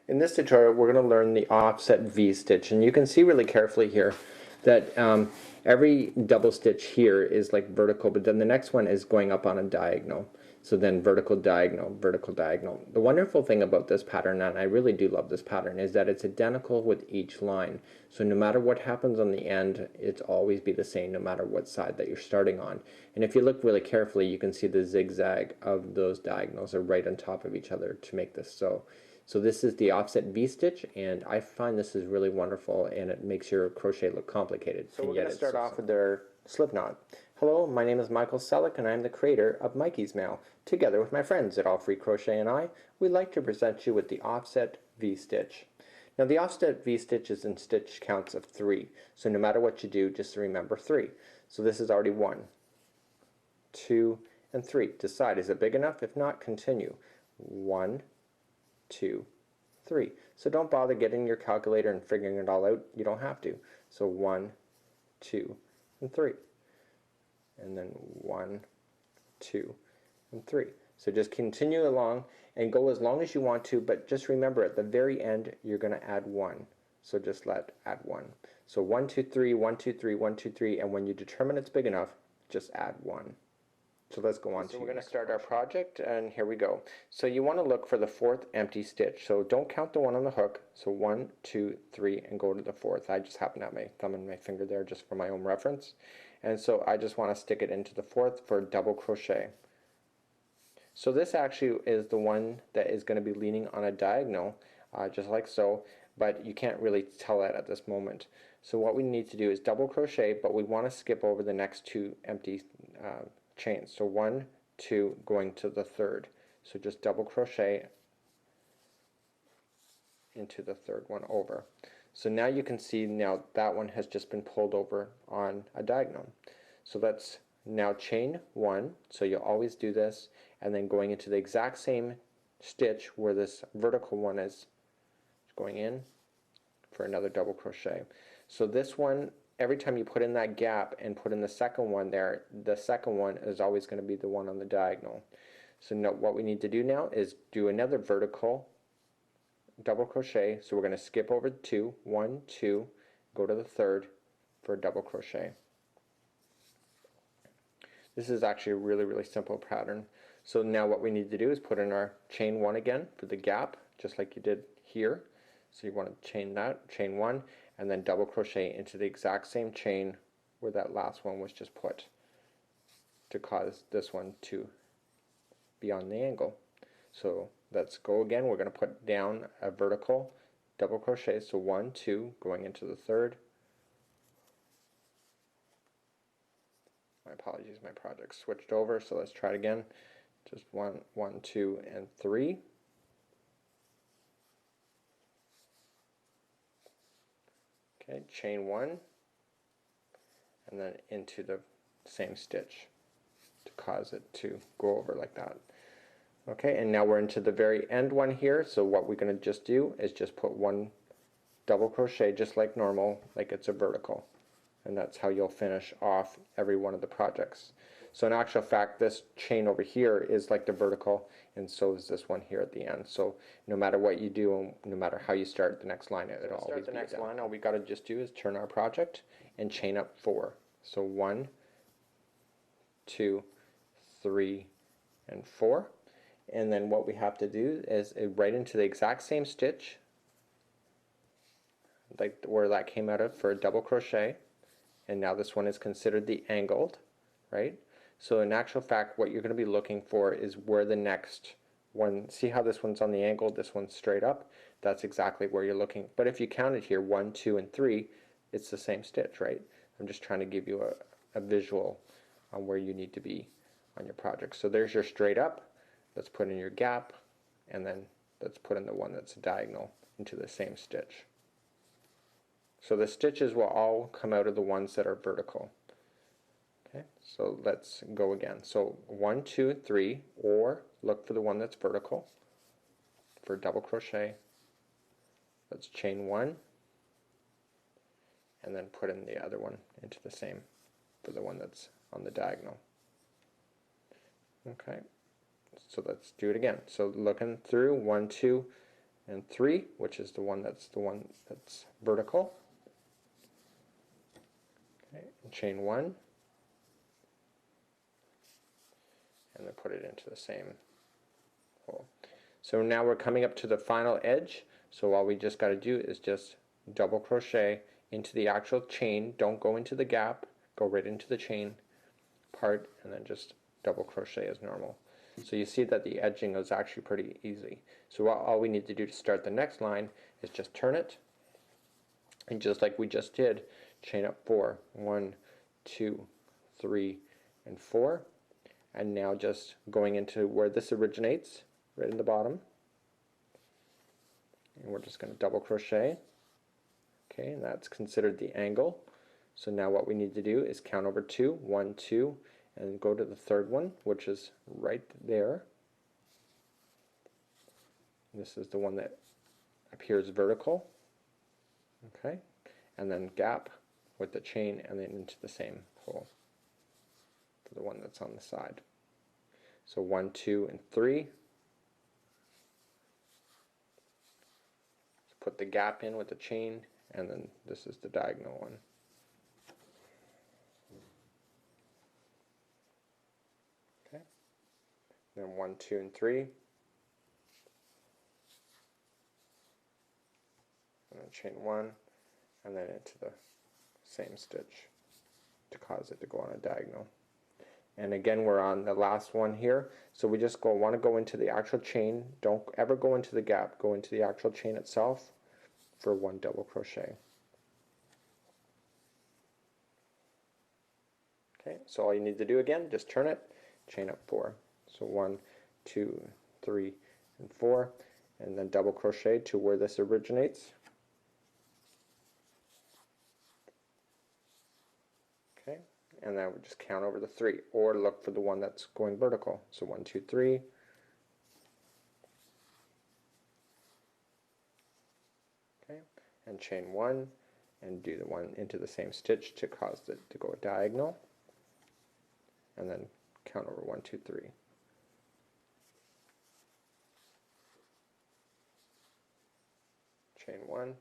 In this tutorial, we're going to learn the offset V-stitch, and you can see really carefully here that every double stitch here is like vertical, but then the next one is going up on a diagonal. So then vertical, diagonal, vertical, diagonal. The wonderful thing about this pattern, and I really do love this pattern, is that it's identical with each line. So no matter what happens on the end, it's always be the same no matter what side that you're starting on. And if you look really carefully, you can see the zigzag of those diagonals are right on top of each other to make this so. So this is the offset V-stitch, and I find this is really wonderful, and it makes your crochet look complicated. So we're going to start off with our slip knot. Hello, my name is Michael Selleck, and I am the creator of Mikeyssmail. Together with my friends at All Free Crochet and I, we'd like to present you with the offset V-stitch. Now the offset V-stitch is in stitch counts of 3, so no matter what you do, just remember 3. So this is already 1, 2, and 3. Decide, is it big enough? If not, continue. 1, 2, 3. So don't bother getting your calculator and figuring it all out. You don't have to. So 1, 2, and 3. And then 1, 2, and 3. So just continue along and go as long as you want to, but just remember at the very end you're going to add 1. So just add 1. So 1, 2, 3, 1, 2, 3, 1, 2, 3, and when you determine it's big enough, just add 1. So let's go on. So we're going to start our project, and here we go. So you want to look for the 4th empty stitch. So don't count the one on the hook. So 1, 2, 3, and go to the 4th. I just happen to have my thumb and my finger there just for my own reference. And so I just want to stick it into the 4th for double crochet. So this actually is the one that is going to be leaning on a diagonal, just like so, but you can't really tell that at this moment. So what we need to do is double crochet, but we want to skip over the next 2 empty chains. So 1, 2, going to the 3rd. So just double crochet into the 3rd one over. So now you can see now that one has just been pulled over on a diagonal. So let's now chain 1. So you'll always do this, and then going into the exact same stitch where this vertical one is, going in for another double crochet. So this one, every time you put in that gap and put in the second one there, the second one is always going to be the one on the diagonal. So now what we need to do now is do another vertical double crochet. So we're going to skip over 2, 1, 2, go to the 3rd for a double crochet. This is actually a really simple pattern. So now what we need to do is put in our chain 1 again for the gap, just like you did here. So you want to chain that, chain 1, and then double crochet into the exact same chain where that last one was just put to cause this one to be on the angle. So let's go again. We're going to put down a vertical double crochet. So 1, 2, going into the 3rd. My apologies, my project switched over, so let's try it again. Just 1, 1, 2, and 3. Okay, chain 1, and then into the same stitch to cause it to go over like that. Okay, and now we're into the very end one here, so what we're going to just do is just put 1 double crochet just like normal, like it's a vertical. And that's how you'll finish off every one of the projects. So in actual fact, this chain over here is like the vertical, and so is this one here at the end. So no matter what you do, and no matter how you start the next line, it'll always be the next line. All we got to just do is turn our project and chain up 4. So 1, 2, 3, and 4. And then what we have to do is right into the exact same stitch, like where that came out of, for a double crochet. And now this one is considered the angled, right? So in actual fact, what you're going to be looking for is where the next one, see how this one's on the angle, this one's straight up? That's exactly where you're looking. But if you counted here, 1, 2, and 3, it's the same stitch, right? I'm just trying to give you a visual on where you need to be on your project. So there's your straight up. Let's put in your gap, and then let's put in the one that's diagonal into the same stitch. So the stitches will all come out of the ones that are vertical. Okay, so let's go again. So 1, 2, 3, or look for the one that's vertical for double crochet. Let's chain 1, and then put in the other one into the same for the one that's on the diagonal. Okay, so let's do it again. So looking through 1, 2, and 3, which is the one that's vertical. Okay, and chain 1, and then put it into the same hole. So now we're coming up to the final edge, so all we just got to do is just double crochet into the actual chain. Don't go into the gap, go right into the chain part, and then just double crochet as normal. So you see that the edging is actually pretty easy. So all we need to do to start the next line is just turn it, and just like we just did, chain up 4, 1, 2, 3, and 4, and now just going into where this originates, right in the bottom, and we're just going to double crochet. Okay, and that's considered the angle. So now what we need to do is count over 2, 1, 2, and go to the third one, which is right there. This is the one that appears vertical. Okay, and then gap with the chain and then into the same hole for the one that's on the side. So 1, 2, and 3. Put the gap in with the chain, and then this is the diagonal one. Okay, then 1, 2, and 3, and then chain 1, and then into the same stitch to cause it to go on a diagonal. And again, we're on the last one here, so we just want to go into the actual chain. Don't ever go into the gap, go into the actual chain itself for 1 double crochet. Okay, so all you need to do again, just turn it, chain up 4. So 1, 2, 3, and 4, and then double crochet to where this originates. Okay, and then we just count over the 3, or look for the one that's going vertical. So 1, 2, 3. Okay, and chain 1, and do the one into the same stitch to cause it to go diagonal, and then count over 1, 2, 3. Chain 1.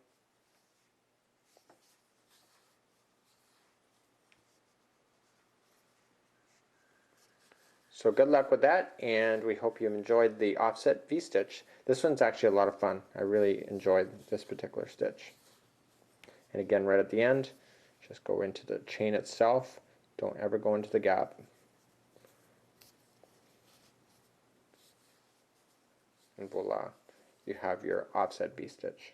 So good luck with that, and we hope you enjoyed the offset V-stitch. This one's actually a lot of fun. I really enjoyed this particular stitch. And again, right at the end, just go into the chain itself. Don't ever go into the gap. And voila, you have your offset V-stitch.